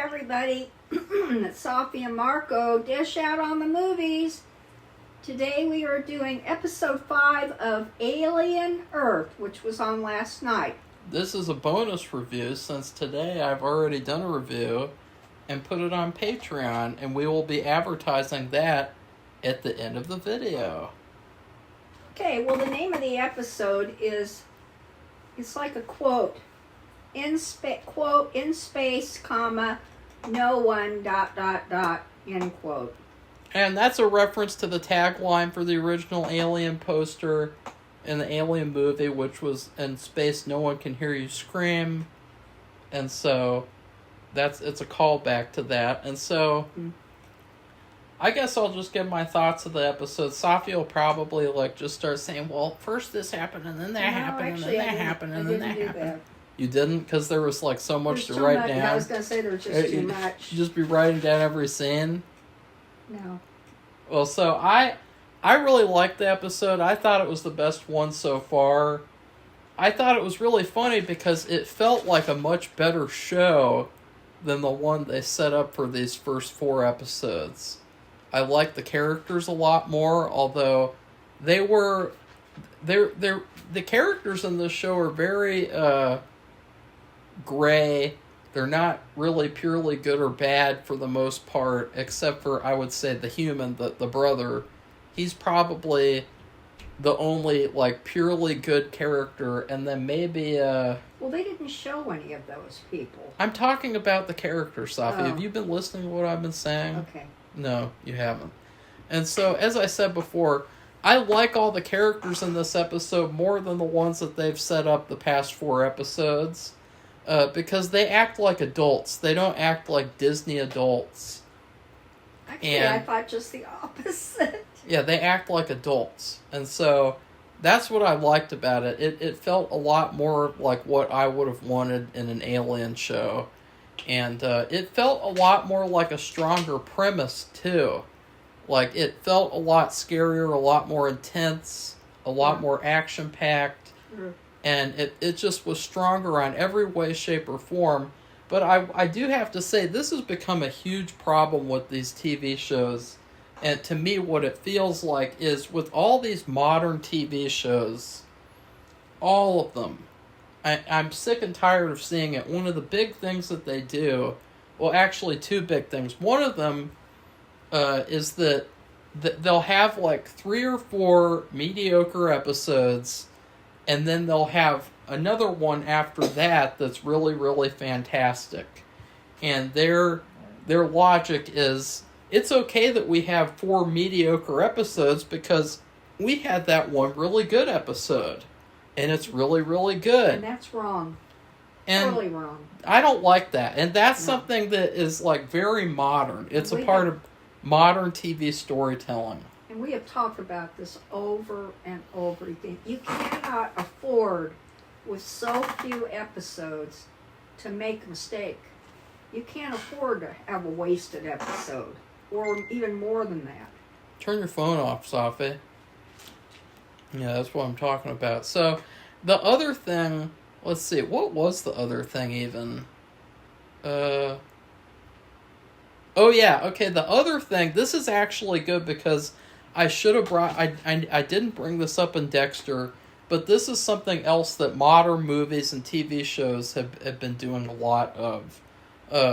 everybody. It's Safi and Marco. Dish out on the movies. Today we are doing episode 5 of Alien Earth, which was on last night. This is a bonus review since today I've already done a review and put it on Patreon, and we will be advertising that at the end of the video. Okay, well, the name of the episode is, it's like a quote. In space, comma, no one, ... end quote. And that's a reference to the tagline for the original Alien poster in the Alien movie, which was, in space, no one can hear you scream. And so, it's a callback to that. And so, I guess I'll just give my thoughts of the episode. Safi will probably, just start saying, well, first this happened, and then that happened, actually, and then that happened, and then that happened. That. You didn't? Because there was, so much There's to write much, down. I was going to say there was just too much. You just be writing down every scene? No. Well, so I really liked the episode. I thought it was the best one so far. I thought it was really funny because it felt like a much better show than the one they set up for these first 4 episodes. I liked the characters a lot more, although the characters in this show are very gray. They're not really purely good or bad for the most part, except for, I would say, the human, the brother. He's probably the only, purely good character, and then maybe, Well, they didn't show any of those people. I'm talking about the characters, Safi. Oh. Have you been listening to what I've been saying? Okay. No, you haven't. And so, as I said before, I like all the characters in this episode more than the ones that they've set up the past 4 episodes. Because they act like adults. They don't act like Disney adults. Actually, I thought just the opposite. Yeah, they act like adults. And so, that's what I liked about it. It felt a lot more like what I would have wanted in an Alien show. And it felt a lot more like a stronger premise, too. It felt a lot scarier, a lot more intense, a lot more action-packed. And it just was stronger on every way, shape, or form. But I do have to say, this has become a huge problem with these TV shows. And to me, what it feels like is, with all these modern TV shows, all of them, I'm sick and tired of seeing it. One of the big things that they do, well, actually 2 big things. One of them is that they'll have 3 or 4 mediocre episodes, and then they'll have another one after that that's really, really fantastic. And their logic is, it's okay that we have 4 mediocre episodes because we had that one really good episode. And it's really, really good. And that's wrong. And totally wrong. I don't like that. And that's something that is, very modern. It's a part of modern TV storytelling. And we have talked about this over and over again. You cannot afford, with so few episodes, to make a mistake. You can't afford to have a wasted episode, or even more than that. Turn your phone off, Safi. Yeah, that's what I'm talking about. So, the other thing, let's see, what was the other thing even? Oh yeah, okay, the other thing, this is actually good because I should have I didn't bring this up in Dexter, but this is something else that modern movies and TV shows have been doing a lot of,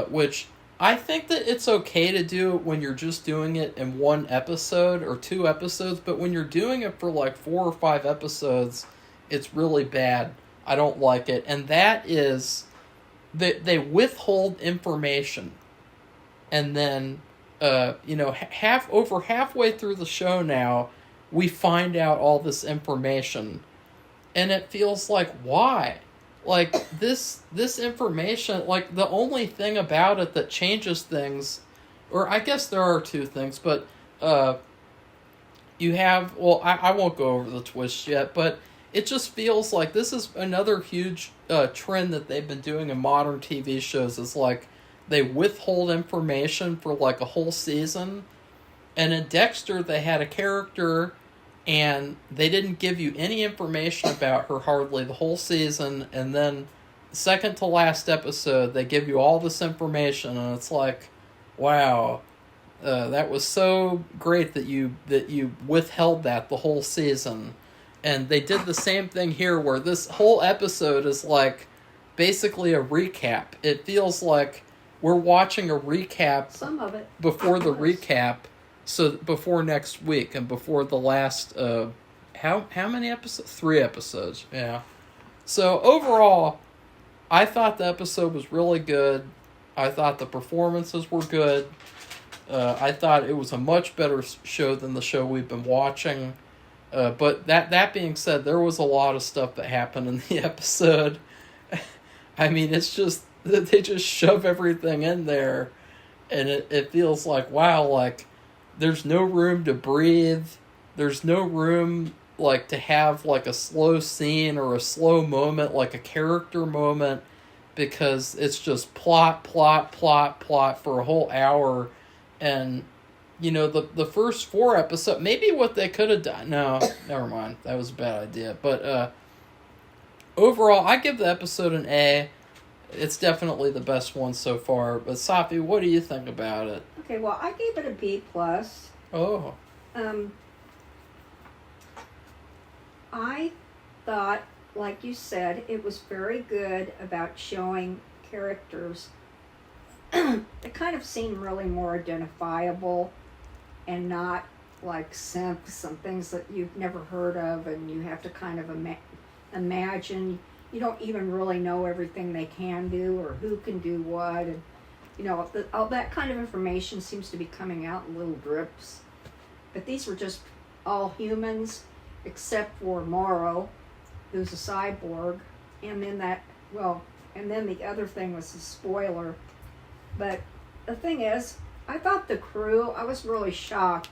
which I think that it's okay to do when you're just doing it in 1 episode or 2 episodes, but when you're doing it for 4 or 5 episodes, it's really bad. I don't like it. And that is that they withhold information. And then, halfway through the show now, we find out all this information. And it feels like, why? This information, the only thing about it that changes things, or I guess there are 2 things, but you have, well, I won't go over the twist yet, but it just feels like this is another huge trend that they've been doing in modern TV shows, is they withhold information for a whole season. And in Dexter, they had a character and they didn't give you any information about her hardly the whole season, and then second to last episode, they give you all this information, and it's like, wow, that was so great that you withheld that the whole season. And they did the same thing here, where this whole episode is like basically a recap. It feels like we're watching a recap, some of it, before the recap, so before next week and before the last how many episodes? 3 episodes. Yeah. So overall, I thought the episode was really good. I thought the performances were good. I thought it was a much better show than the show we've been watching. But that being said, there was a lot of stuff that happened in the episode. I mean, it's just, they just shove everything in there, and it feels like, wow, like, there's no room to breathe. There's no room, like, to have, like, a slow scene or a slow moment, like a character moment, because it's just plot for a whole hour. And, you know, the first 4 episodes, maybe what they could have done, no, never mind, that was a bad idea, but overall, I give the episode an A. It's definitely the best one so far. But Safi, what do you think about it? Okay, well, I gave it a B+. Oh. I thought, like you said, it was very good about showing characters that kind of seem really more identifiable and not like simps and things that you've never heard of, and you have to kind of imagine. You don't even really know everything they can do or who can do what, and you know, all that kind of information seems to be coming out in little drips. But these were just all humans, except for Morrow, who's a cyborg, and then the other thing was a spoiler. But the thing is, I thought the crew, I was really shocked.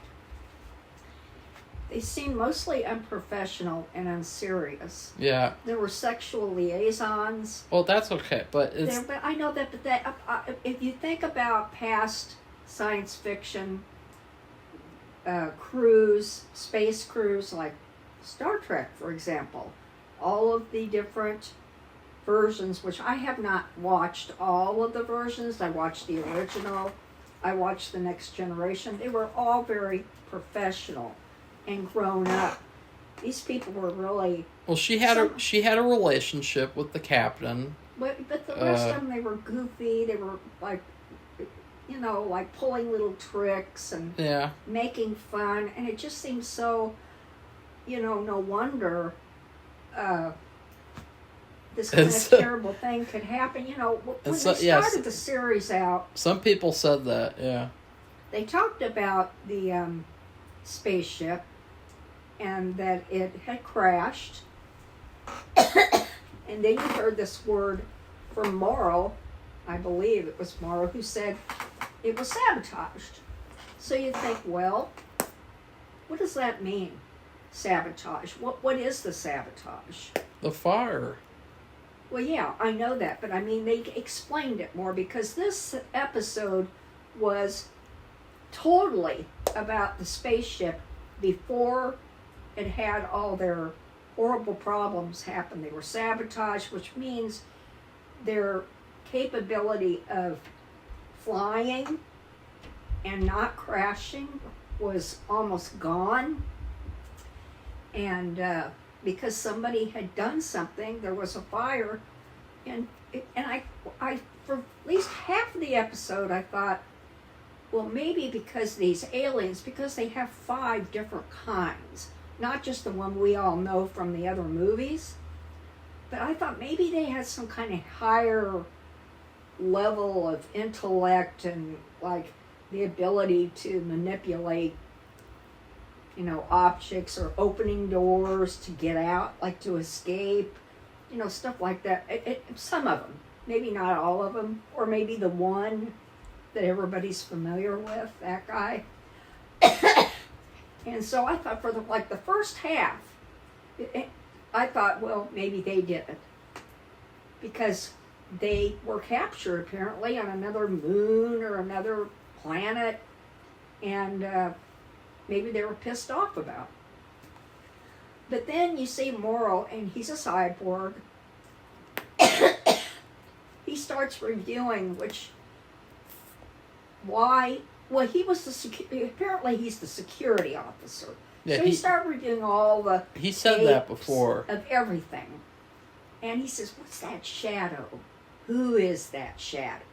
They seemed mostly unprofessional and unserious. Yeah. There were sexual liaisons. Well, that's okay, but it's... But I know that, if you think about past science fiction crews, space crews, like Star Trek, for example, all of the different versions, which I have not watched all of the versions. I watched the original. I watched The Next Generation. They were all very professional and grown up. These people were really... Well, she had a relationship with the captain. But the rest of them, they were goofy. They were like, you know, like pulling little tricks and making fun. And it just seemed so, you know, no wonder this kind of terrible thing could happen. You know, when they started the series out... Some people said that, yeah. They talked about the spaceship and that it had crashed. And then you heard this word from Morrow, I believe it was Morrow, who said it was sabotaged. So you think, well, what does that mean, sabotage? What is the sabotage? The fire. Well, yeah, I know that, but I mean, they explained it more, because this episode was totally about the spaceship before it had all their horrible problems happen. They were sabotaged, which means their capability of flying and not crashing was almost gone. And because somebody had done something, there was a fire, and I for at least half of the episode I thought, well, maybe because these aliens, because they have 5 different kinds, not just the one we all know from the other movies, but I thought maybe they had some kind of higher level of intellect and like the ability to manipulate, you know, objects or opening doors to get out, like to escape, you know, stuff like that. Some of them, maybe not all of them, or maybe the one that everybody's familiar with, that guy. And so I thought for the first half, I thought, well, maybe they did it. Because they were captured, apparently, on another moon or another planet, and maybe they were pissed off about. But then you see Morrow, and he's a cyborg, he starts reviewing why. Well, he was apparently he's the security officer. Yeah, so he started reviewing all the. He said that before. Of everything, and he says, "What's that shadow? Who is that shadow?"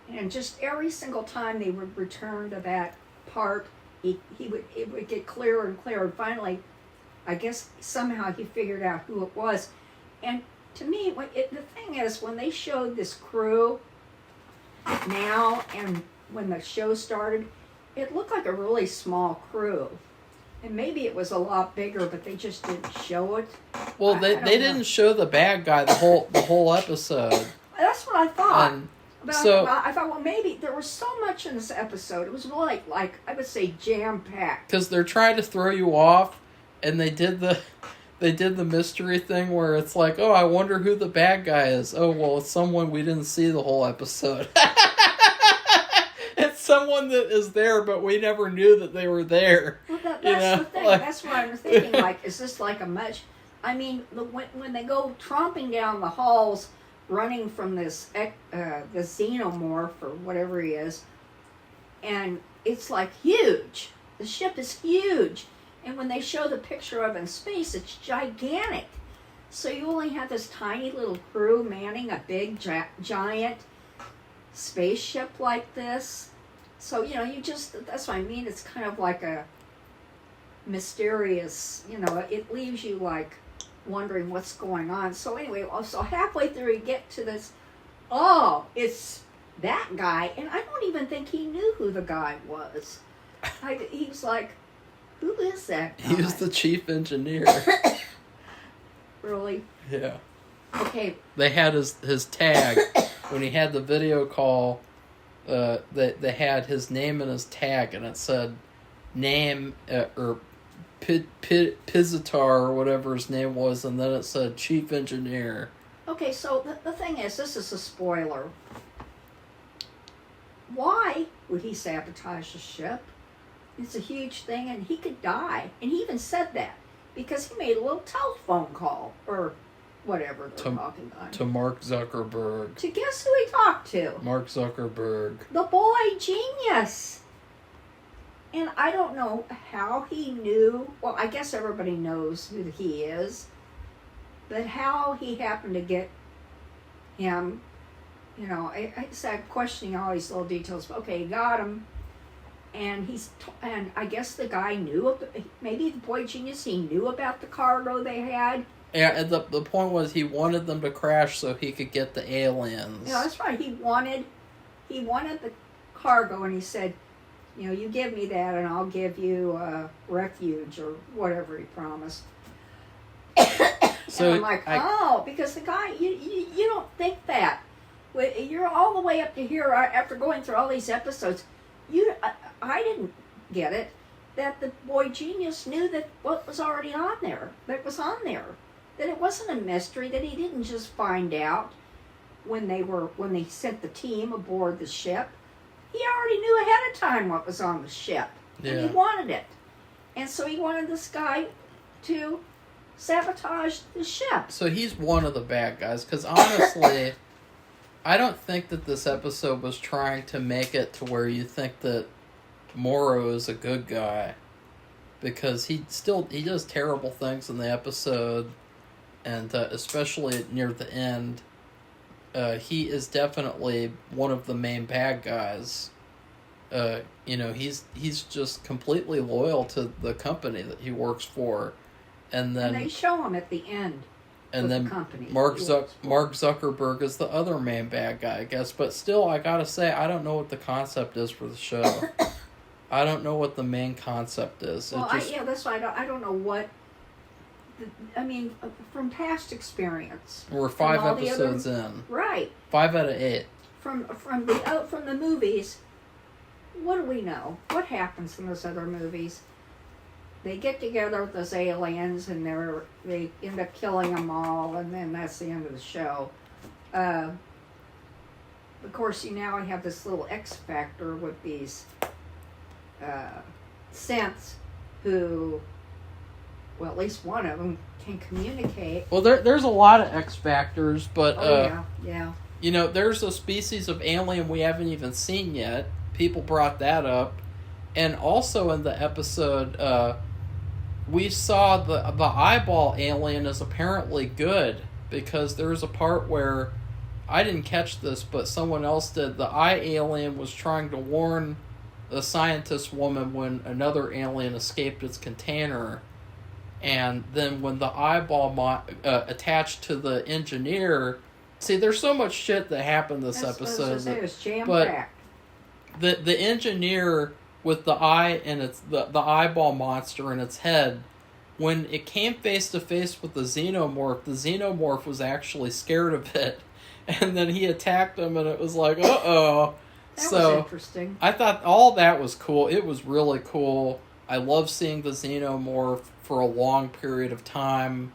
And just every single time they would return to that part, it would get clearer and clearer. And finally, I guess somehow he figured out who it was. And to me, the thing is, when they showed this crew now and when the show started, it looked like a really small crew. And maybe it was a lot bigger, but they just didn't show it. Well, they didn't show the bad guy the whole episode. That's what I thought. But so I thought, well, maybe there was so much in this episode. It was really like I would say jam-packed. Because they're trying to throw you off, and they did the mystery thing where it's like, oh, I wonder who the bad guy is. Oh, well, it's someone we didn't see the whole episode. It's someone that is there, but we never knew that they were there. Well, that's the thing. That's what I'm thinking. Like, is this like a much? I mean, when they go tromping down the halls, running from this the xenomorph or whatever he is, and it's like huge. The ship is huge, and when they show the picture of it in space, it's gigantic. So you only have this tiny little crew manning a big giant spaceship like this. So, that's what I mean. It's kind of like a mysterious, it leaves you like wondering what's going on. So anyway, so halfway through you get to this, oh, it's that guy. And I don't even think he knew who the guy was. He was like, who is that guy? He was the chief engineer. Really? Yeah. Okay. They had his tag. When he had the video call, they had his name in his tag, and it said name, or Pizitar, or whatever his name was, and then it said chief engineer. Okay, so the thing is, this is a spoiler. Why would he sabotage the ship? It's a huge thing, and he could die. And he even said that, because he made a little telephone call, or whatever they're talking about. To Mark Zuckerberg. To guess who he talked to? Mark Zuckerberg. The boy genius. And I don't know how he knew. Well, I guess everybody knows who he is. But how he happened to get him, I started questioning all these little details. Okay, he got him. And and I guess the guy knew, maybe the boy genius, he knew about the cargo they had. Yeah, and the point was he wanted them to crash so he could get the aliens. Yeah, that's right. He wanted the cargo, and he said, you give me that, and I'll give you refuge or whatever he promised. So and I'm like, because the guy, you don't think that. You're all the way up to here after going through all these episodes. I didn't get it that the boy genius knew that what was already on there, that was on there. That it wasn't a mystery, that he didn't just find out when they sent the team aboard the ship. He already knew ahead of time what was on the ship. Yeah. And he wanted it. And so he wanted this guy to sabotage the ship. So he's one of the bad guys, because honestly, I don't think that this episode was trying to make it to where you think that Morrow is a good guy. Because he does terrible things in the episode. And especially near the end, he is definitely one of the main bad guys. He's just completely loyal to the company that he works for, and they show him at the end. And then the company Mark Zuckerberg is the other main bad guy, I guess. But still, I gotta say, I don't know what the concept is for the show. I don't know what the main concept is. Well, that's why I don't know what. From past experience. We're 5 episodes in. Right. 5 out of 8. From the movies, what do we know? What happens in those other movies? They get together with those aliens, and they end up killing them all, and then that's the end of the show. Of course, now I have this little X factor with these synths who. Well, at least one of them can communicate. Well, there's a lot of X factors, but yeah. there's a species of alien we haven't even seen yet. People brought that up. And also in the episode, we saw the eyeball alien is apparently good, because there's a part where I didn't catch this, but someone else did. The eye alien was trying to warn the scientist woman when another alien escaped its container, and then when the eyeball attached to the engineer. See, there's so much shit that happened this episode. What I was gonna say, it's jam-packed. The engineer with the eye and the eyeball monster in its head, when it came face to face with the xenomorph was actually scared of it, and then he attacked him, and it was like, uh-oh. That was interesting. I thought all that was cool. It was really cool. I love seeing the xenomorph for a long period of time,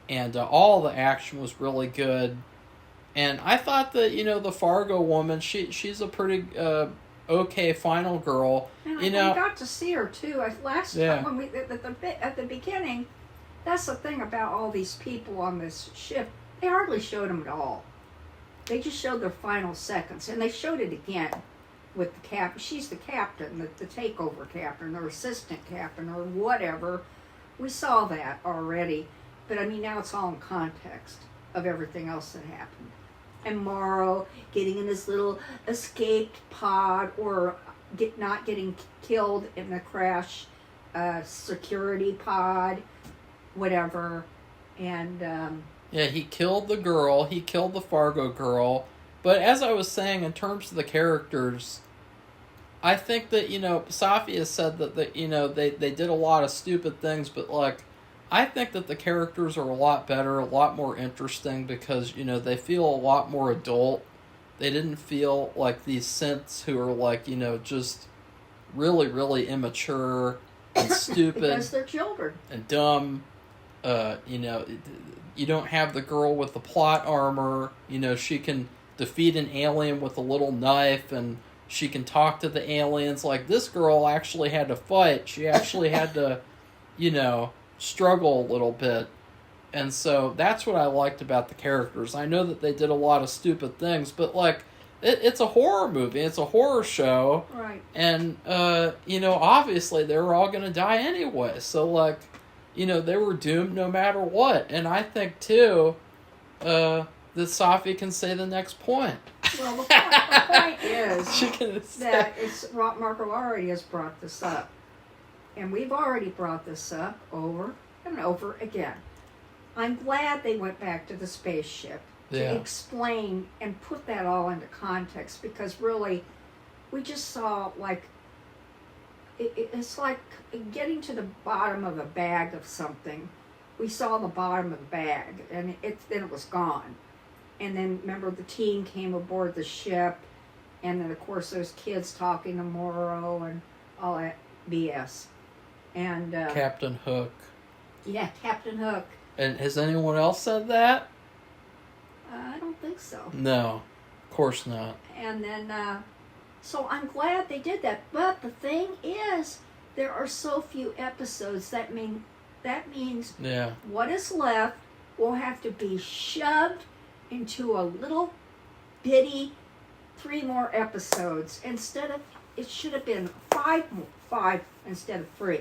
and all the action was really good. And I thought that, the Fargo woman, she's a pretty okay final girl. And we got to see her too. Last time when at the beginning, that's the thing about all these people on this ship. They hardly showed them at all. They just showed their final seconds, and they showed it again with the captain. She's the captain, the takeover captain, or assistant captain, or whatever. We saw that already, but now it's all in context of everything else that happened. And Morrow getting in his little escaped pod, or not getting killed in the crash security pod, whatever. And yeah, he killed the girl. He killed the Fargo girl. But as I was saying, in terms of the characters, I think that, Safi has said that they did a lot of stupid things, but I think that the characters are a lot better, a lot more interesting, because, they feel a lot more adult. They didn't feel like these synths who are just really, really immature and stupid. Because they're children. And dumb. You don't have the girl with the plot armor. She can defeat an alien with a little knife, and she can talk to the aliens. This girl actually had to fight. She actually had to, struggle a little bit. And so that's what I liked about the characters. I know that they did a lot of stupid things, but it's a horror movie. It's a horror show. Right. And, obviously they were all going to die anyway. So, they were doomed no matter what. And I think, too, that Safi can say the next point. Well, the point is she can that Marco already has brought this up. And we've already brought this up over and over again. I'm glad they went back to the spaceship to explain and put that all into context, because really, we just saw, it's like getting to the bottom of a bag of something. We saw the bottom of the bag, and then it was gone. And then, remember, the team came aboard the ship, and then, of course, those kids talking to Morrow and all that BS. And Captain Hook. Yeah, Captain Hook. And has anyone else said that? I don't think so. No, of course not. And then, so I'm glad they did that. But the thing is, there are so few episodes. That means what is left will have to be shoved into a little bitty 3 more episodes. It should have been 5 instead of 3.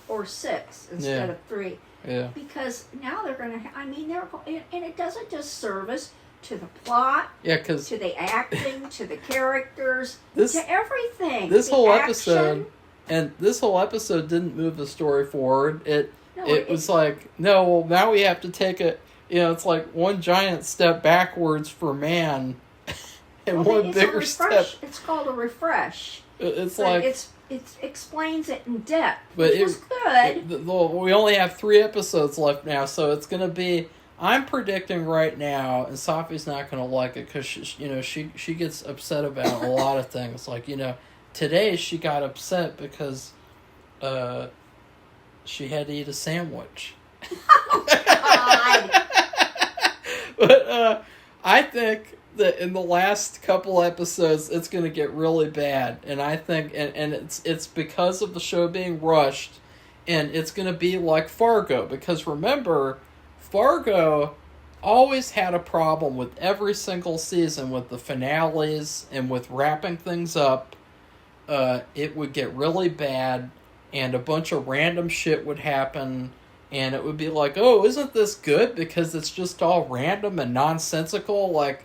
Or 6 instead of 3. Yeah. Because now they're going to, and it doesn't just service to the plot, to the acting, to the characters, to everything. This whole episode didn't move the story forward. It was now we have to take it's like one giant step backwards for man, and one bigger step. It's called a refresh. It explains it in depth, but which was good. We only have 3 episodes left now, so it's going to be. I'm predicting right now, and Safi's not going to like it because she gets upset about a lot of things. Today she got upset because she had to eat a sandwich. Oh, God. But I think that in the last couple episodes it's going to get really bad, and I think and it's because of the show being rushed, and it's going to be like Fargo, because remember Fargo, always had a problem with every single season with the finales and with wrapping things up. It would get really bad, and a bunch of random shit would happen, and it would be like, oh, isn't this good? Because it's just all random and nonsensical. Like,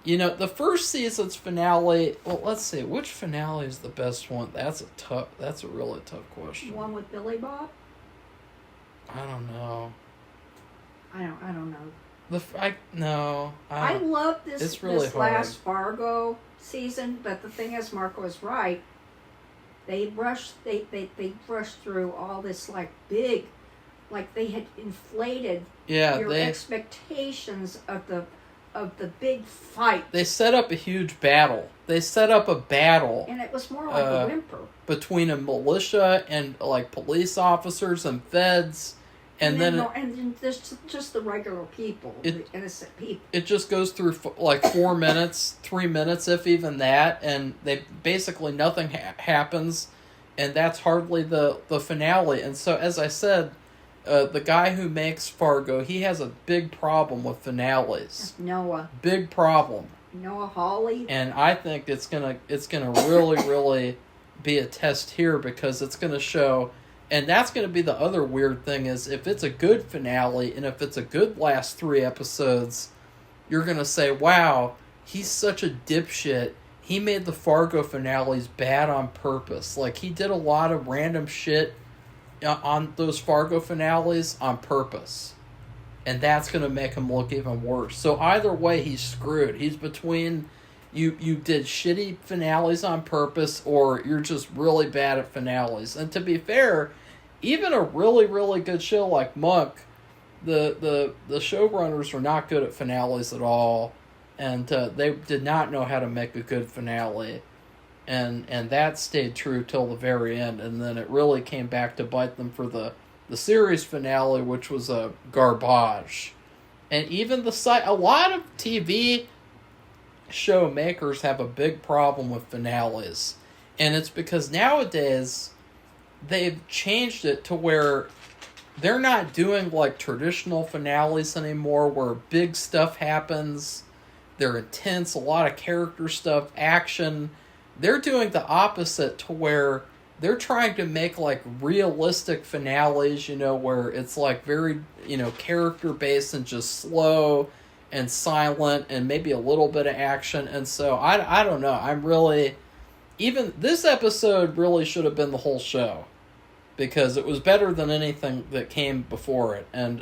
you know, the first season's finale, well, let's see, which finale is the best one? That's a really tough question. One with Billy Bob? I don't know. I don't know. I love this. It's really this hard. last Fargo season, but the thing is, Marco is right. They rushed through all this like big, like they had inflated your expectations of the big fight. They set up a huge battle. They set up a battle. And it was more like a whimper. Between a militia and like police officers and feds. And then just the regular people, the innocent people. It just goes through like 4 minutes, 3 minutes, if even that, and they basically nothing happens, and that's hardly the finale. And so, as I said, the guy who makes Fargo, he has a big problem with finales. Noah. Big problem. Noah Hawley. And I think it's gonna really really be a test here, because it's gonna show. And that's going to be the other weird thing, is if it's a good finale and if it's a good last 3 episodes, you're going to say, wow, he's such a dipshit. He made the Fargo finales bad on purpose. Like, he did a lot of random shit on those Fargo finales on purpose. And that's going to make him look even worse. So either way, he's screwed. He's between... You did shitty finales on purpose, or you're just really bad at finales. And to be fair, even a really, really good show like Monk, the showrunners were not good at finales at all. And they did not know how to make a good finale. And that stayed true till the very end. And then it really came back to bite them for the series finale, which was a garbage. And even a lot of TV... show makers have a big problem with finales, and it's because nowadays they've changed it to where they're not doing like traditional finales anymore, where big stuff happens, they're intense, a lot of character stuff, action. They're doing the opposite, to where they're trying to make like realistic finales, you know, where it's like very, you know, character based and just slow and silent, and maybe a little bit of action. And so I don't know. I'm really, even this episode really should have been the whole show, because it was better than anything that came before it. And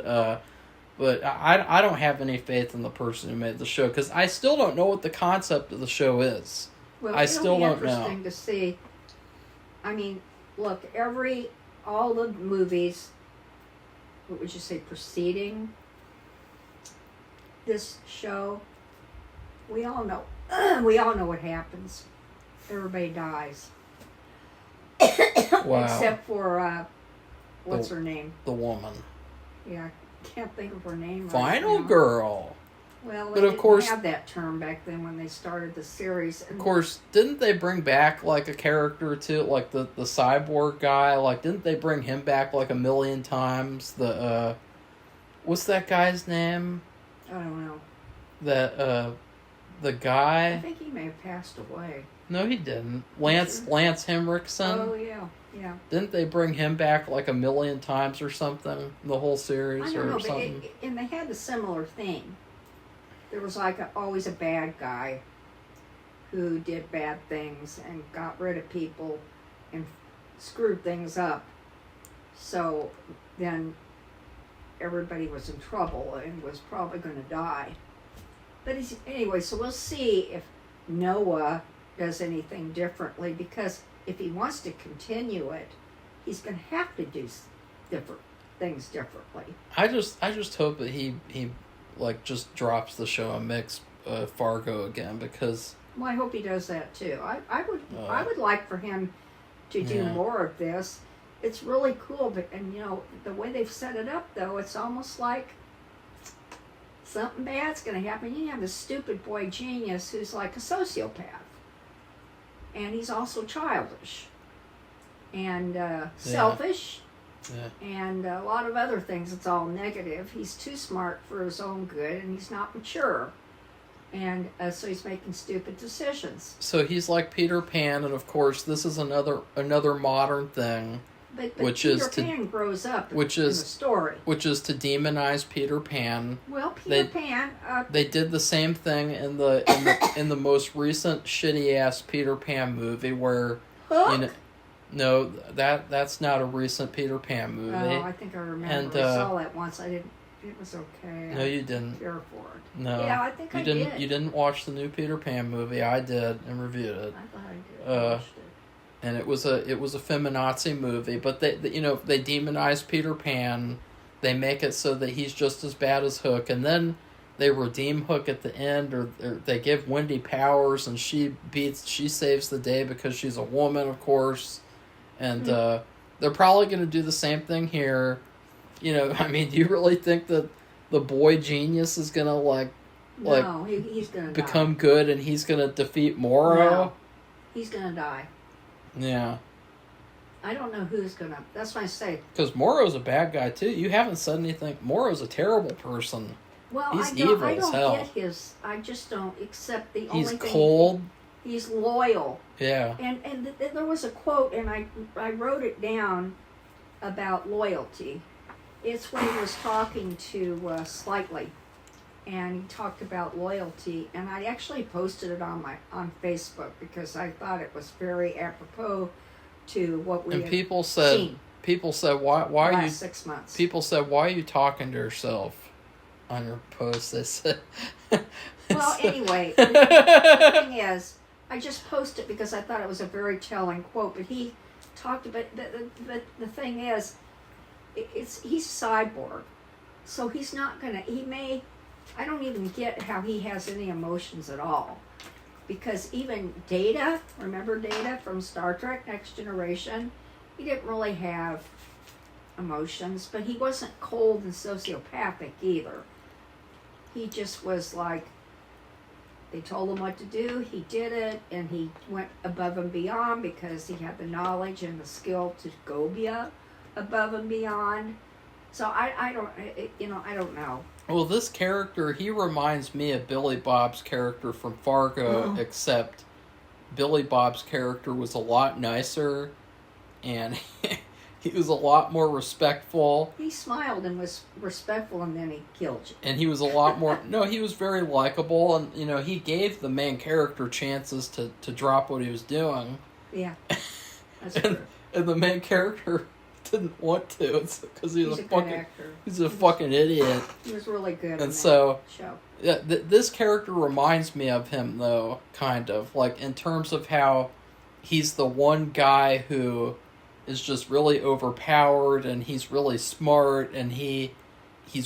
but I don't have any faith in the person who made the show, because I still don't know what the concept of the show is. Well, I still don't know. It'll be interesting to see. I mean, look, all the movies, what would you say, preceding this show, we all know what happens. Everybody dies. Wow. Except for what's her name? The woman. Yeah, I can't think of her name. Final right now. Girl. Well, But they of course, didn't have that term back then when they started the series. Of course, didn't they bring back like a character too, like the cyborg guy? Like, didn't they bring him back like a million times? The what's that guy's name? I don't know. The guy. I think he may have passed away. No, he didn't. Lance Henriksen. Oh yeah. Didn't they bring him back like a million times or something? The whole series, I don't know, something. and they had a similar thing. There was like always a bad guy who did bad things and got rid of people and screwed things up. So then everybody was in trouble and was probably going to die. But anyway, so we'll see if Noah does anything differently, because if he wants to continue it, he's going to have to do different things differently. I just hope that he like just drops the show and makes Fargo again, because. Well, I hope he does that too. I would like for him to do more of this. It's really cool, but you know the way they've set it up, though, it's almost like something bad's going to happen. You have this stupid boy genius who's like a sociopath, and he's also childish and selfish, Yeah. And a lot of other things, it's all negative. He's too smart for his own good, and he's not mature. And so he's making stupid decisions. So he's like Peter Pan, and of course, this is another modern thing. But which Peter is Pan grows up which in is the story. Which is to demonize Peter Pan. Well, Peter Pan. They did the same thing in the most recent shitty ass Peter Pan movie where Hook? no, that's not a recent Peter Pan movie. Oh, I think I remember. And, I saw that once. I didn't. It was okay. No, you didn't. Care for it. No. Yeah, I think I did. You didn't watch the new Peter Pan movie. I did and reviewed it. I thought I did. I watched it. And it was a feminazi movie, but they demonize Peter Pan. They make it so that he's just as bad as Hook, and then they redeem Hook at the end, or they give Wendy powers, and she saves the day because she's a woman, of course. And they're probably going to do the same thing here. I mean, do you really think that the boy genius is going to no, he's going to become die. good and he's going to defeat Moro? No, he's going to die. Yeah. I don't know who's going to. That's why I say. Because Moro's a bad guy, too. You haven't said anything. Moro's a terrible person. Well, he's I evil don't as hell. get his. I just don't accept the He's only thing. cold. He's loyal. Yeah. And there was a quote, and I wrote it down about loyalty. It's when he was talking to Slightly, and he talked about loyalty, and I actually posted it on Facebook because I thought it was very apropos to what we And had people said, seen why are you? last 6 months. People said, why are you talking to yourself on your post? They said. Well, anyway, the thing is, I just posted it because I thought it was a very telling quote. But he talked about the thing is, he's cyborg, so he's not gonna. He may. I don't even get how he has any emotions at all, because even Data, remember Data from Star Trek Next Generation, he didn't really have emotions, but he wasn't cold and sociopathic either. He just was like, they told him what to do, he did it, and he went above and beyond because he had the knowledge and the skill to go above and beyond. So I don't know. Well, this character, he reminds me of Billy Bob's character from Fargo, except Billy Bob's character was a lot nicer, and he was a lot more respectful. He smiled and was respectful, and then he killed you. And he was a lot more... No, he was very likable, and, he gave the main character chances to drop what he was doing. Yeah, that's true. And the main character didn't want to. It's because he's a good fucking actor. He's a fucking idiot. He was really good in And that so show. yeah, this character reminds me of him though, kind of like in terms of how he's the one guy who is just really overpowered, and he's really smart, and he's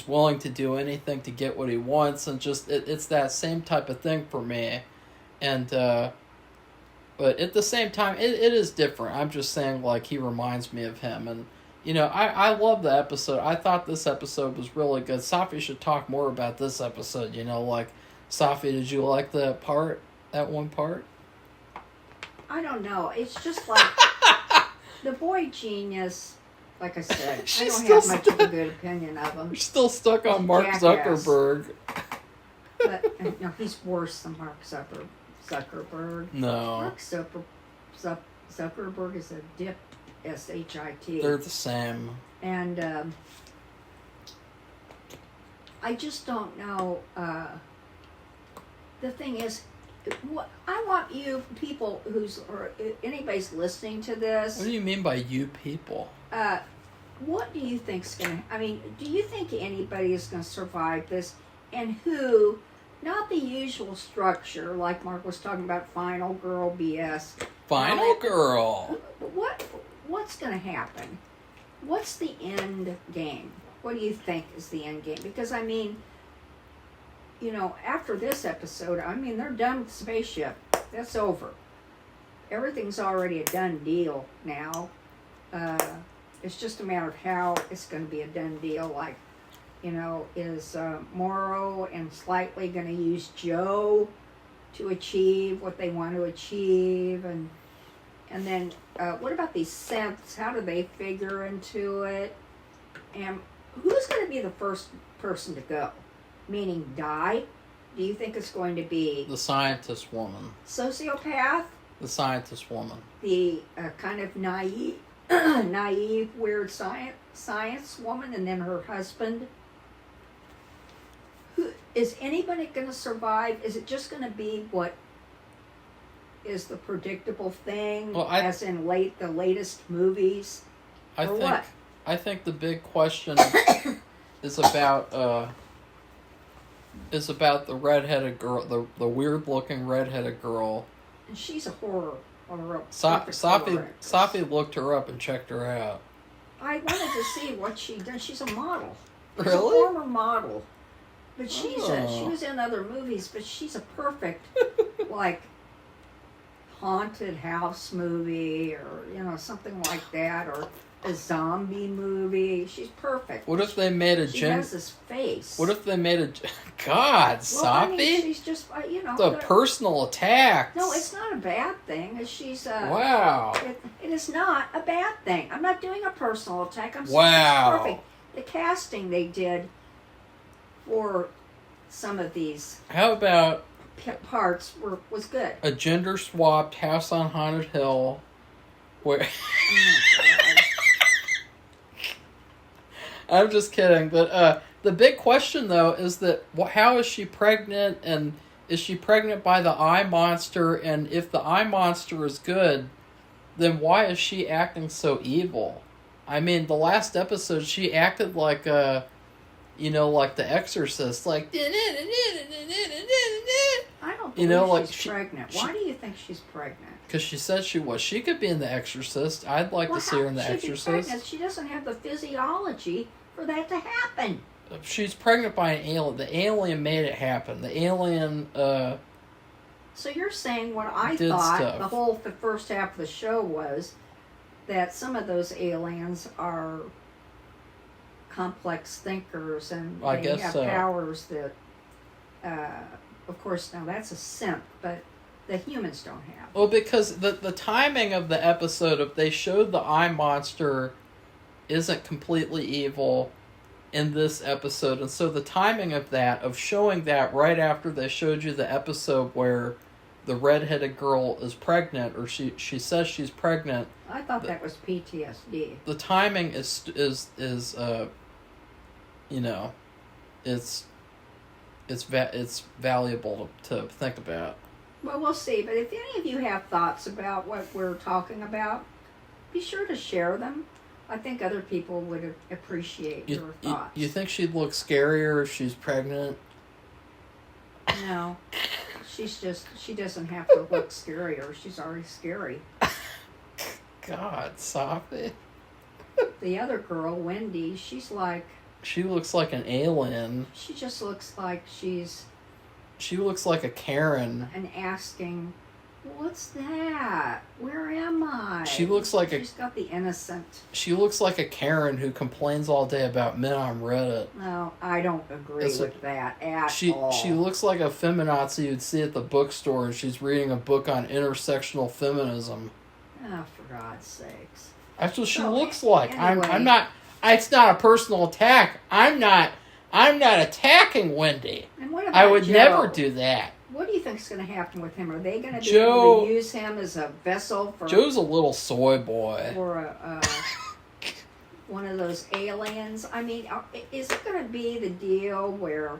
willing to do anything to get what he wants, and just it's that same type of thing for me. And but at the same time, it is different. I'm just saying, like, he reminds me of him. And, I love the episode. I thought this episode was really good. Safi should talk more about this episode, like, Safi, did you like that one part? I don't know. It's just like, the boy genius, like I said, I don't have much of a good opinion of him. You're still stuck on Mark Jackass. Zuckerberg. But, no, he's worse than Mark Zuckerberg. No. Mark Zuckerberg is a dip, S-H-I-T. They're the same. And I just don't know. The thing is, I want you people or anybody's listening to this. What do you mean by you people? What do you think's going to... I mean, do you think anybody is going to survive this? And who... Not the usual structure, like Mark was talking about, Final Girl BS. Final Girl! What's going to happen? What's the end game? What do you think is the end game? Because, I mean, after this episode, they're done with the spaceship. That's over. Everything's already a done deal now. It's just a matter of how it's going to be a done deal, like, is Morrow and Slightly going to use Joe to achieve what they want to achieve? And And then, what about these synths? How do they figure into it? And who's going to be the first person to go? Meaning die? Do you think it's going to be The scientist woman. sociopath? The scientist woman. The kind of naive, weird science woman, and then her husband? Who is anybody going to survive? Is it just going to be what is the predictable thing, as in the latest movies? What? I think the big question is about the redheaded girl, the weird looking redheaded girl. And she's a horror. Safi looked her up and checked her out. I wanted to see what she does. She's a model. Really? She's a former model. But she was in other movies, but she's a perfect, like, haunted house movie or, something like that, or a zombie movie. She's perfect. What if they made a She has this face. What if they made a... God, well, Safi? I mean, she's just, It's a personal attack. No, it's not a bad thing. She's, wow. It is not a bad thing. I'm not doing a personal attack. I'm saying wow. it's perfect. The casting they did for some of these how about parts was good. A gender swapped House on Haunted Hill where I'm just kidding, but the big question though is that how is she pregnant, and is she pregnant by the eye monster, and if the eye monster is good, then why is she acting so evil? I mean, the last episode she acted like like The Exorcist, like I don't believe she's pregnant. Why do you think she's pregnant? Because she said she was. She could be in The Exorcist. I'd like to see her in The Exorcist. She doesn't have the physiology for that to happen. She's pregnant by an alien. The alien made it happen. The alien, So you're saying what I thought stuff. The first half of the show was that some of those aliens are complex thinkers and they have powers that, of course, now that's a synth, but the humans don't have. Well, because the timing of the episode, if they showed the eye monster isn't completely evil in this episode, and so the timing of showing that right after they showed you the episode where the redheaded girl is pregnant, or she says she's pregnant. I thought that was PTSD. The timing is it's valuable to think about. Well, we'll see. But if any of you have thoughts about what we're talking about, be sure to share them. I think other people would appreciate your thoughts. You think she'd look scarier if she's pregnant? No. She doesn't have to look scarier. She's already scary. God, Safi. The other girl, Wendy, she's like... She looks like an alien. She just looks like she's... She looks like a Karen. And asking, what's that? Where am I? She's got the innocent... She looks like a Karen who complains all day about men on Reddit. No, I don't agree with that at all. She looks like a feminazi you'd see at the bookstore, and she's reading a book on intersectional feminism. Oh, for God's sakes. That's what she looks like. Anyway. I'm not... It's not a personal attack. I'm not attacking Wendy. And what about I would Joe? never do that. What do you think is going to happen with him? Are they going to be able to use him as a vessel for... Joe's a little soy boy. For one of those aliens? I mean, is it going to be the deal where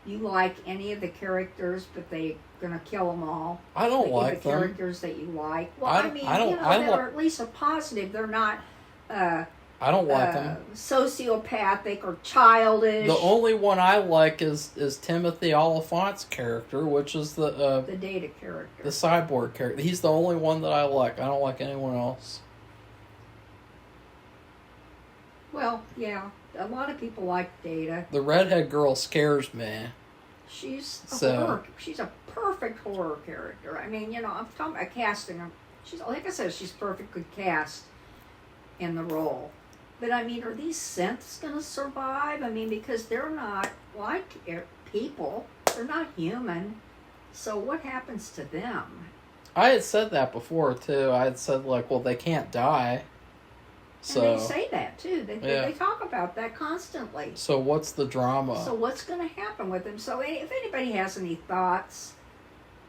you like any of the characters, but they're going to kill them all? I don't like them. The characters that you like. Well, they're at least a positive. They're not... I don't like them. Sociopathic or childish. The only one I like is Timothy Oliphant's character, which is the Data character. The cyborg character. He's the only one that I like. I don't like anyone else. Well, yeah. A lot of people like Data. The redhead girl scares me. She's a perfect horror character. I mean, I'm talking about casting her. She's, like I said, she's perfectly cast in the role. But, I mean, are these synths going to survive? I mean, because they're not like people. They're not human. So what happens to them? I had said that before too. I had said like, well, they can't die. So And they say that too. They talk about that constantly. So what's the drama? So what's going to happen with them? So if anybody has any thoughts,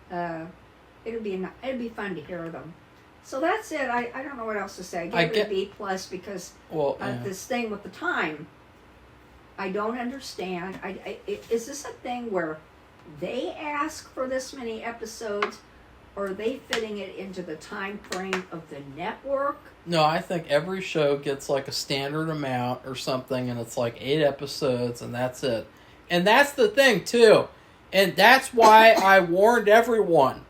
it'd be fun to hear them. So that's it. I don't know what else to say. I give it a B plus because this thing with the time, I don't understand. Is this a thing where they ask for this many episodes, or are they fitting it into the time frame of the network? No, I think every show gets like a standard amount or something, and it's like 8 episodes, and that's it. And that's the thing, too. And that's why I warned everyone.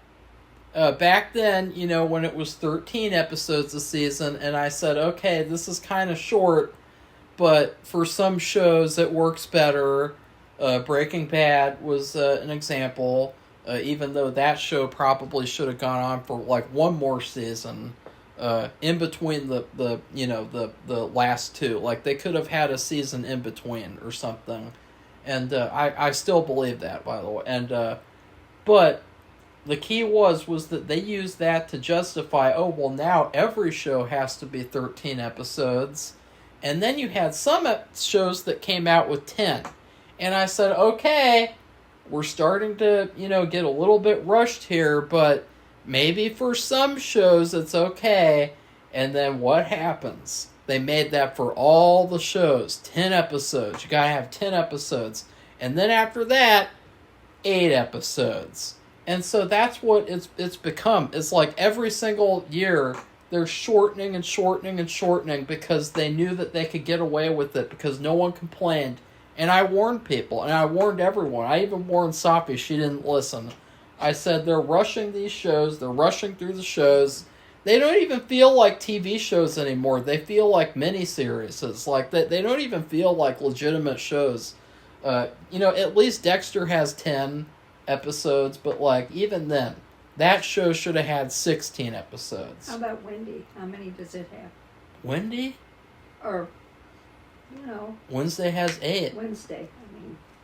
Back then, you know, when it was 13 episodes a season, and I said, okay, this is kind of short, but for some shows it works better. Breaking Bad was an example, even though that show probably should have gone on for like one more season. In between the last two, like they could have had a season in between or something, and I still believe that, by the way. And but the key was that they used that to justify, oh well, now every show has to be 13 episodes, and then you had some shows that came out with 10, and I said, okay, we're starting to get a little bit rushed here, but maybe for some shows it's okay. And then what happens? They made that for all the shows. 10 episodes. You gotta have 10 episodes. And then after that, 8 episodes. And so that's what it's become. It's like every single year they're shortening and shortening and shortening because they knew that they could get away with it because no one complained. And I warned people, and I warned everyone. I even warned Safi. She didn't listen. I said they're rushing these shows. They're rushing through the shows. They don't even feel like TV shows anymore. They feel like miniseries. It's like they don't even feel like legitimate shows. At least Dexter has 10 episodes, but like even then, that show should have had 16 episodes. How about Wendy? How many does it have? Wendy? Or, Wednesday has 8. Wednesday,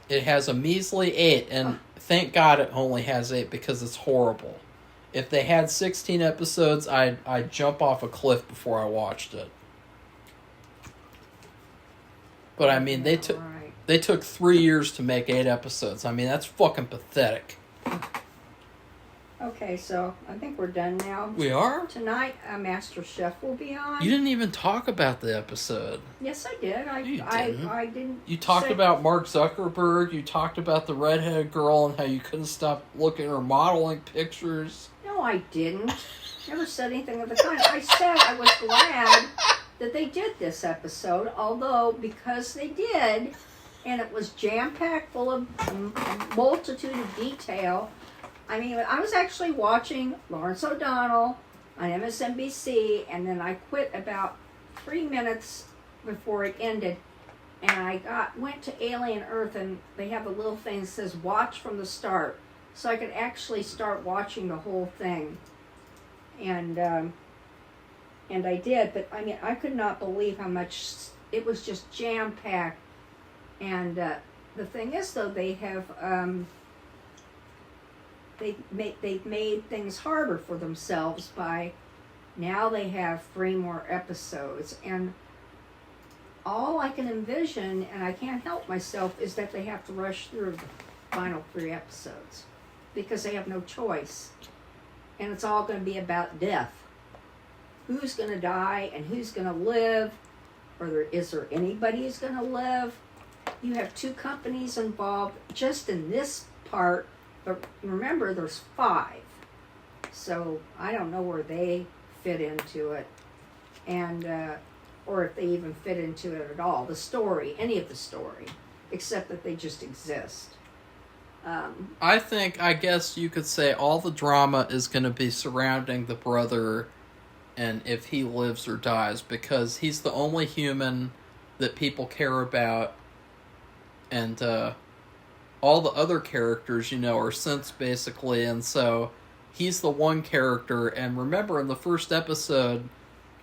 It has a measly 8, and thank God it only has 8 because it's horrible. If they had 16 episodes, I'd jump off a cliff before I watched it. But I mean, they took 3 years to make 8 episodes. I mean, that's fucking pathetic. Okay, so I think we're done now. We are? Tonight, Master Chef will be on. You didn't even talk about the episode. Yes, I did. I didn't. You talked about Mark Zuckerberg. You talked about the redheaded girl and how you couldn't stop looking at her modeling pictures. No, I didn't. Never said anything of the kind. I said I was glad that they did this episode, although because they did, and it was jam-packed full of a multitude of detail. I mean, I was actually watching Lawrence O'Donnell on MSNBC, and then I quit about 3 minutes before it ended, and I went to Alien Earth, and they have a little thing that says "Watch from the start," so I could actually start watching the whole thing, and I did. But I mean, I could not believe how much it was just jam packed, and the thing is, though, they have. They've made things harder for themselves by now they have 3 more episodes, and all I can envision, and I can't help myself, is that they have to rush through the final 3 episodes because they have no choice, and it's all going to be about death. Who's going to die and who's going to live, or is there anybody who's going to live? You have 2 companies involved just in this part. But remember, there's 5, so I don't know where they fit into it, and or if they even fit into it at all. The story, any of the story, except that they just exist. I guess you could say all the drama is going to be surrounding the brother, and if he lives or dies, because he's the only human that people care about, and all the other characters, are synths basically, and so he's the one character. And remember, in the first episode,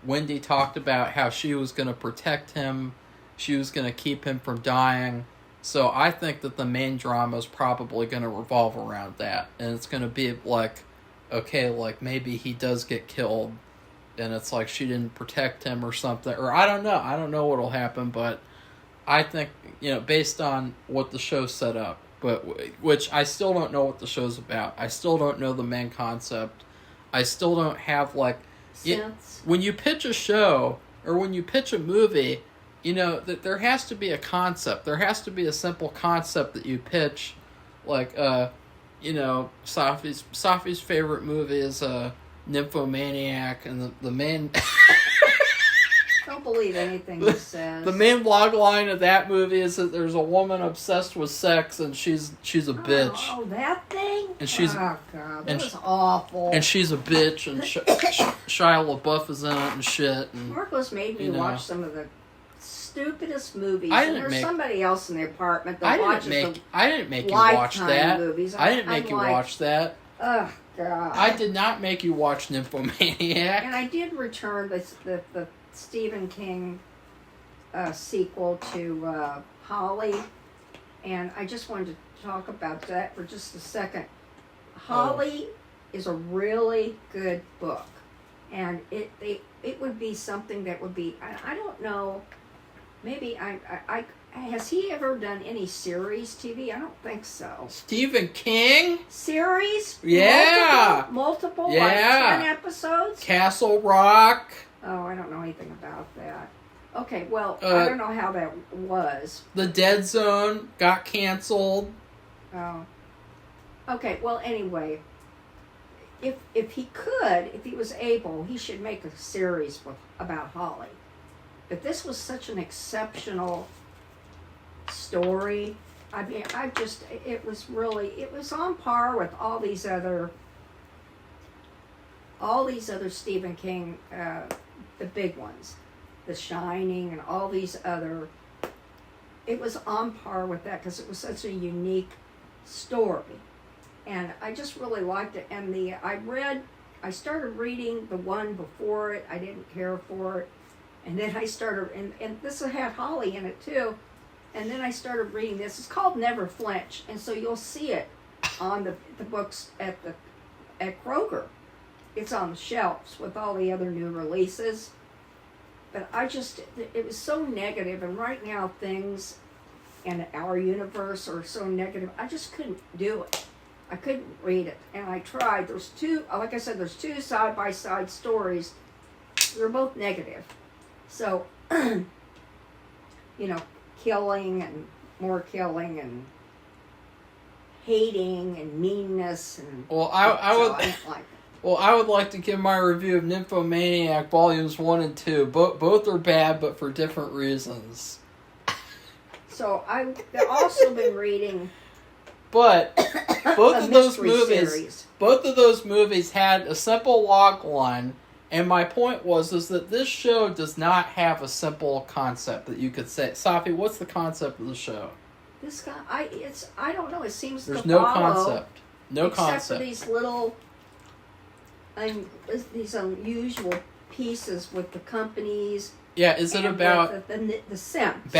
Wendy talked about how she was going to protect him, she was going to keep him from dying. So I think that the main drama is probably going to revolve around that, and it's going to be like okay, like maybe he does get killed, and it's like she didn't protect him or something, or I don't know what'll happen, but I think, based on what the show set up, but which I still don't know what the show's about. I still don't know the main concept. I still don't have when you pitch a show or when you pitch a movie, that there has to be a concept. There has to be a simple concept that you pitch, like Safi's favorite movie is Nymphomaniac, and the main. Don't believe anything he says. The main log line of that movie is that there's a woman obsessed with sex, and she's a bitch. Oh, that thing? And she's oh god, that was awful. And she's a bitch, and Shia LaBeouf is in it and shit. And Marcos made me watch some of the stupidest movies. There's somebody else in the apartment that watches I didn't make you watch that. Movies. I didn't make you watch that. Oh god. I did not make you watch Nymphomaniac. And I did return the Stephen King sequel to Holly, and I just wanted to talk about that for just a second. Holly is a really good book, and it would be something that would be, I don't know, maybe I has he ever done any series TV? I don't think so. Stephen King? Series? Yeah. Multiple? Yeah. Like 10 episodes? Castle Rock. Oh, I don't know anything about that. Okay, well, I don't know how that was. The Dead Zone got canceled. Oh. Okay, well, anyway, if he could, if he was able, he should make a series about Holly. But this was such an exceptional story. I mean, it was on par with all these other Stephen King, the big ones, The Shining and all these other, it was on par with that because it was such a unique story. And I just really liked it. And I started reading the one before it. I didn't care for it. And then I started, and this had Holly in it too. And then I started reading this. It's called Never Flinch. And so you'll see it on the books at Kroger. It's on the shelves with all the other new releases. But it was so negative. And right now things in our universe are so negative. I just couldn't do it. I couldn't read it. And I tried. There's two side-by-side stories. They're both negative. So, killing and more killing and hating and meanness and. Well, I would like to give my review of Nymphomaniac Volumes 1 and 2. Both are bad, but for different reasons. So I've also been reading. But both of those movies had a simple log line, and my point is that this show does not have a simple concept that you could say. Safi, what's the concept of the show? This guy, I don't know. It seems there's to no follow, concept. No except concept. For these little, these unusual pieces with the companies. Yeah, is it about the simps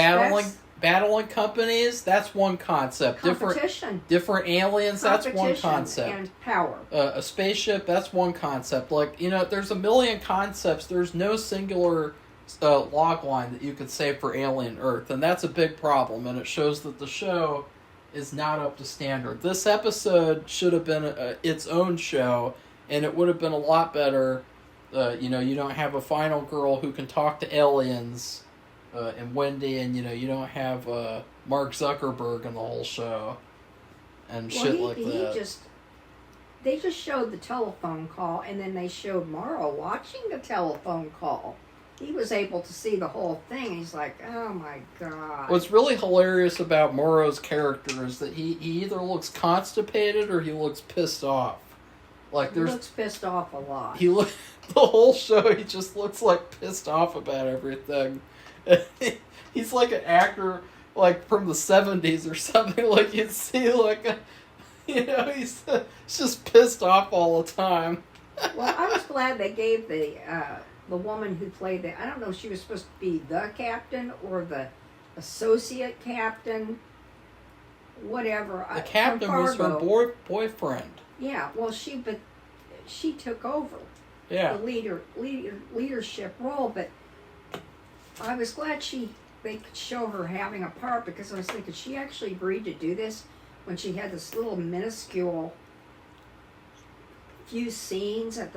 battling companies? That's one concept. Competition. Different aliens. That's one concept. And power. A spaceship. That's one concept. There's a million concepts. There's no singular log line that you could say for Alien Earth, and that's a big problem. And it shows that the show is not up to standard. This episode should have been its own show, and it would have been a lot better. You don't have a final girl who can talk to aliens. And Wendy, and you don't have Mark Zuckerberg in the whole show, and shit like that. They just showed the telephone call, and then they showed Morrow watching the telephone call. He was able to see the whole thing. He's like, oh my god. What's really hilarious about Morrow's character is that he either looks constipated or he looks pissed off. He looks pissed off a lot. The whole show, he just looks pissed off about everything. He's like an actor from the 70s or something. You'd see he's just pissed off all the time. Well, I was glad they gave the woman who played I don't know if she was supposed to be the captain or the associate captain, whatever. The captain was her boyfriend. Yeah, well, she took over Yeah. the leadership role. But I was glad they could show her having a part, because I was thinking she actually agreed to do this when she had this little minuscule few scenes in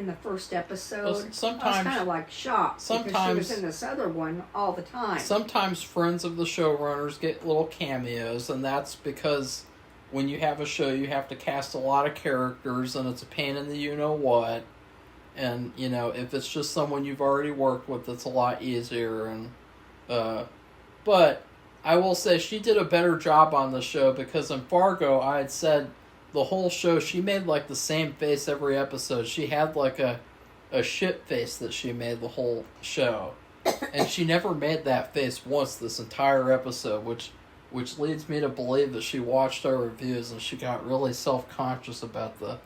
the first episode. Well, sometimes I was kind of like shocked because she was in this other one all the time. Sometimes friends of the showrunners get little cameos, and that's because when you have a show, you have to cast a lot of characters, and it's a pain in the you-know-what. And, if it's just someone you've already worked with, it's a lot easier. And but I will say she did a better job on the show, because in Fargo, I had said the whole show, she made like the same face every episode. She had like a shit face that she made the whole show. And she never made that face once this entire episode, which leads me to believe that she watched our reviews and she got really self-conscious about the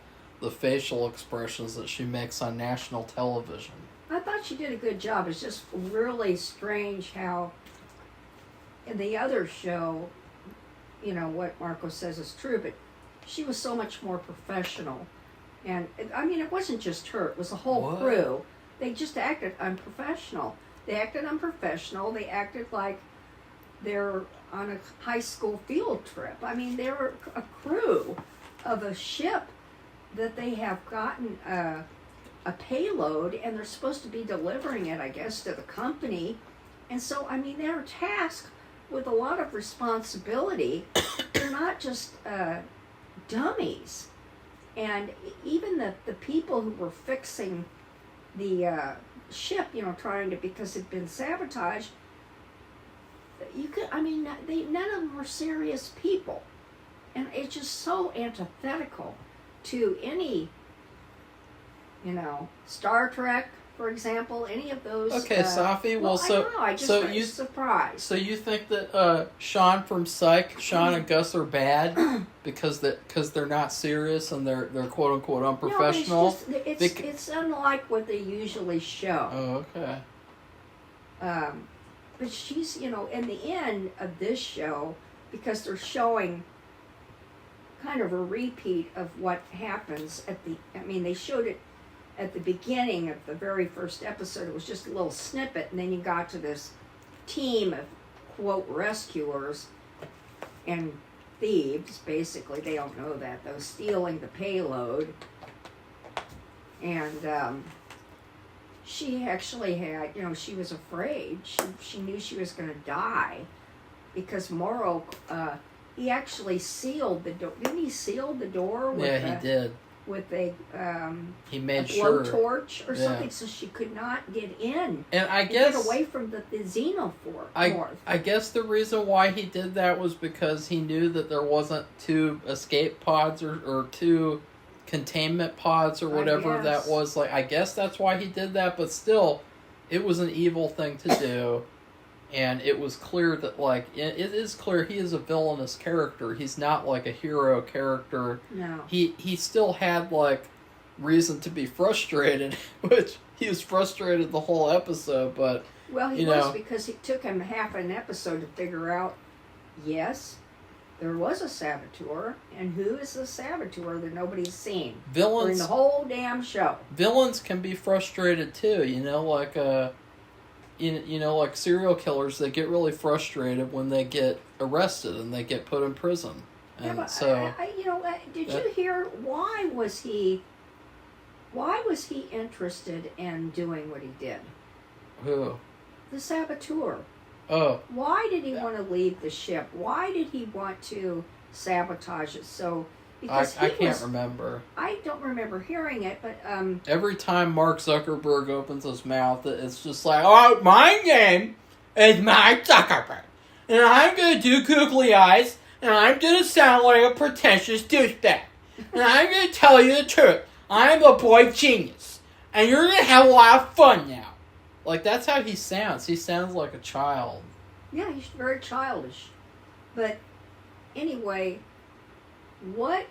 facial expressions that she makes on national television. I thought she did a good job. It's just really strange how in the other show, what Marco says is true, but she was so much more professional. And, it wasn't just her. It was the whole crew. They just acted unprofessional. They acted like they're on a high school field trip. They were a crew of a ship that they have gotten a payload, and they're supposed to be delivering it, I guess, to the company. And so, they're tasked with a lot of responsibility. They're not just dummies. And even the people who were fixing the ship, because it'd been sabotaged, none of them were serious people. And it's just so antithetical to any, Star Trek, for example, any of those. Okay, Safi. I don't know. I just was surprised. So you think that Sean from Psych, Sean and Gus are bad because they're not serious and they're quote unquote unprofessional? No, it's unlike what they usually show. Oh, okay. But she's, in the end of this show, because they're showing kind of a repeat of what happens they showed it at the beginning of the very first episode. It was just a little snippet, and then you got to this team of, quote, rescuers and thieves, basically. They don't know that, though, stealing the payload. And she actually had, she was afraid. She knew she was going to die, because Morrow, he actually sealed the door. Didn't he seal the door? He did. With a he made a blowtorch or something, so she could not get in. And I guess get away from the xenomorph. I guess the reason why he did that was because he knew that there wasn't 2 escape pods or 2 containment pods or whatever that was. I guess that's why he did that, but still, it was an evil thing to do. And it was clear that, it is clear he is a villainous character. He's not, a hero character. No. He still had, reason to be frustrated, which he was frustrated the whole episode, but... Well, he was, because it took him half an episode to figure out, yes, there was a saboteur, and who is the saboteur that nobody's seen during the whole damn show? Villains can be frustrated, too, like serial killers, they get really frustrated when they get arrested and they get put in prison. And did you hear why was he interested in doing what he did? Who? The saboteur. Oh. Why did he want to leave the ship? Why did he want to sabotage it? Because I can't remember. I don't remember hearing it, but every time Mark Zuckerberg opens his mouth, it's just like, oh, my name is Mark Zuckerberg, and I'm gonna do googly eyes, and I'm gonna sound like a pretentious douchebag, and I'm gonna tell you the truth. I'm a boy genius, and you're gonna have a lot of fun now. That's how he sounds. He sounds like a child. Yeah, he's very childish. But anyway, what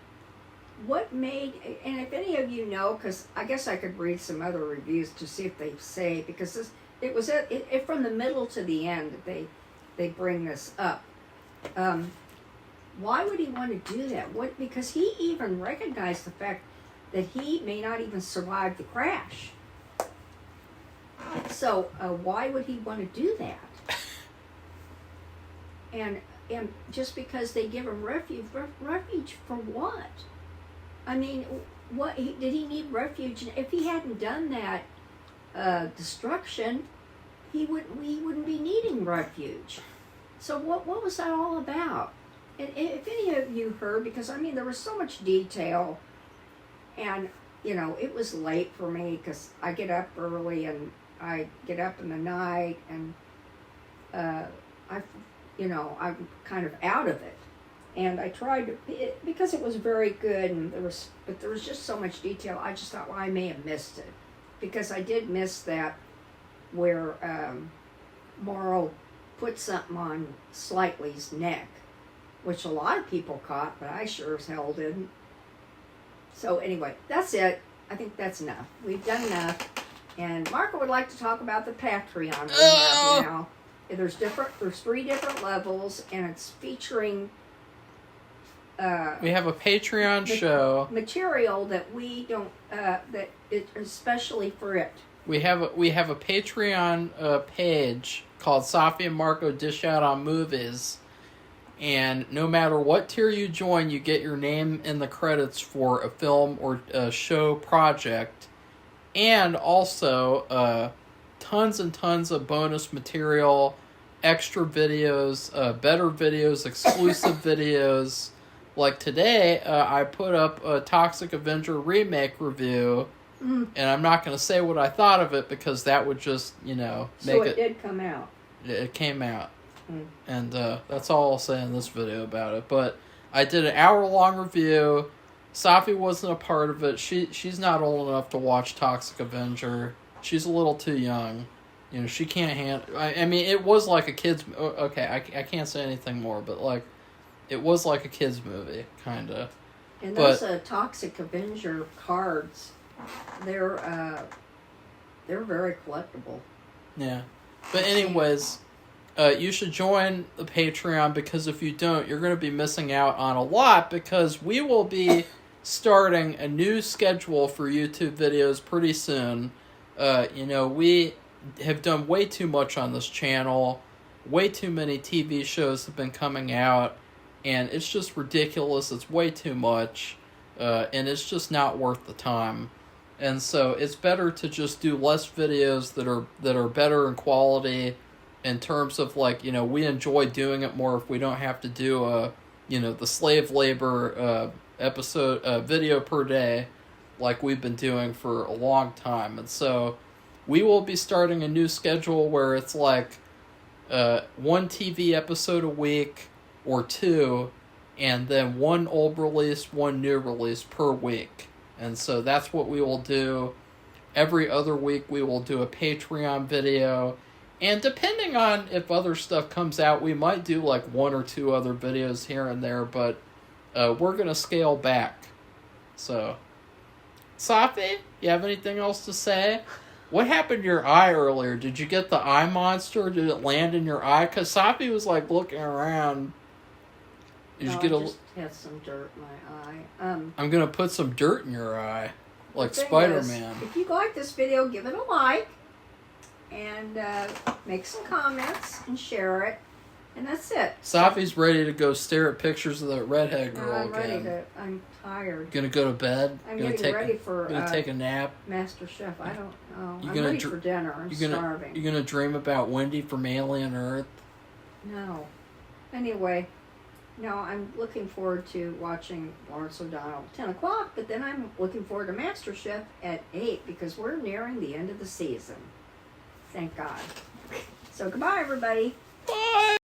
made, and if any of you know, because I guess I could read some other reviews to see if they say, because it was from the middle to the end that they bring this up. Why would he want to do that? Because he even recognized the fact that he may not even survive the crash. So why would he want to do that? And just because they give him refuge for what? I mean, did he need refuge? If he hadn't done that destruction, we wouldn't be needing refuge. So what was that all about? And if any of you heard, because I mean there was so much detail, and it was late for me because I get up early and I get up in the night, and I'm kind of out of it. And I tried to, because it was very good, and there was just so much detail. I just thought, well, I may have missed it, because I did miss that where Morrow put something on Slightly's neck, which a lot of people caught, but I sure as hell didn't. So anyway, that's it. I think that's enough. We've done enough. And Marco would like to talk about the Patreon we have now. There's 3 different levels, and it's featuring we have a Patreon show material that we don't that is especially for it. We have a Patreon page called Safi and Marco Dish Out on Movies, and no matter what tier you join, you get your name in the credits for a film or a show project, and also tons and tons of bonus material, extra videos, better videos, exclusive videos. Like today, I put up a Toxic Avenger remake review, and I'm not going to say what I thought of it because that would just, make it... So it did come out. It came out. And that's all I'll say in this video about it. But I did an hour-long review. Safi wasn't a part of it. She's not old enough to watch Toxic Avenger. She's a little too young. She can't handle... I mean, it was like a kid's... Okay, I can't say anything more, but, like, it was like a kid's movie, kind of. And those Toxic Avenger cards, they're very collectible. Yeah. But anyways, you should join the Patreon, because if you don't, you're going to be missing out on a lot, because we will be starting a new schedule for YouTube videos pretty soon. We have done way too much on this channel. Way too many TV shows have been coming out, and it's just ridiculous. It's way too much, and it's just not worth the time. And so it's better to just do less videos that are better in quality, in terms of, like, we enjoy doing it more if we don't have to do the slave labor episode video per day like we've been doing for a long time. And so we will be starting a new schedule where it's like 1 TV episode a week or 2, and then 1 old release, 1 new release per week. And so that's what we will do. Every other week we will do a Patreon video. And depending on if other stuff comes out, we might do like 1 or 2 other videos here and there, but we're going to scale back. So, Safi, you have anything else to say? What happened to your eye earlier? Did you get the eye monster? Did it land in your eye? Because Safi was like looking around. I just had some dirt in my eye. I'm going to put some dirt in your eye, like the thing Spider-Man. Is, if you like this video, give it a like, and make some comments, and share it, and that's it. Safi's ready to go stare at pictures of that redhead girl I'm again. ready to. I'm tired. Gonna go to bed? I'm getting ready for gonna take a nap? Master Chef. I don't know. You I'm gonna ready for dinner. I'm starving. You gonna dream about Wendy from Alien Earth? No. Anyway, no, I'm looking forward to watching Lawrence O'Donnell at 10 o'clock, but then I'm looking forward to Master Chef at 8, because we're nearing the end of the season. Thank God. So goodbye, everybody. Bye!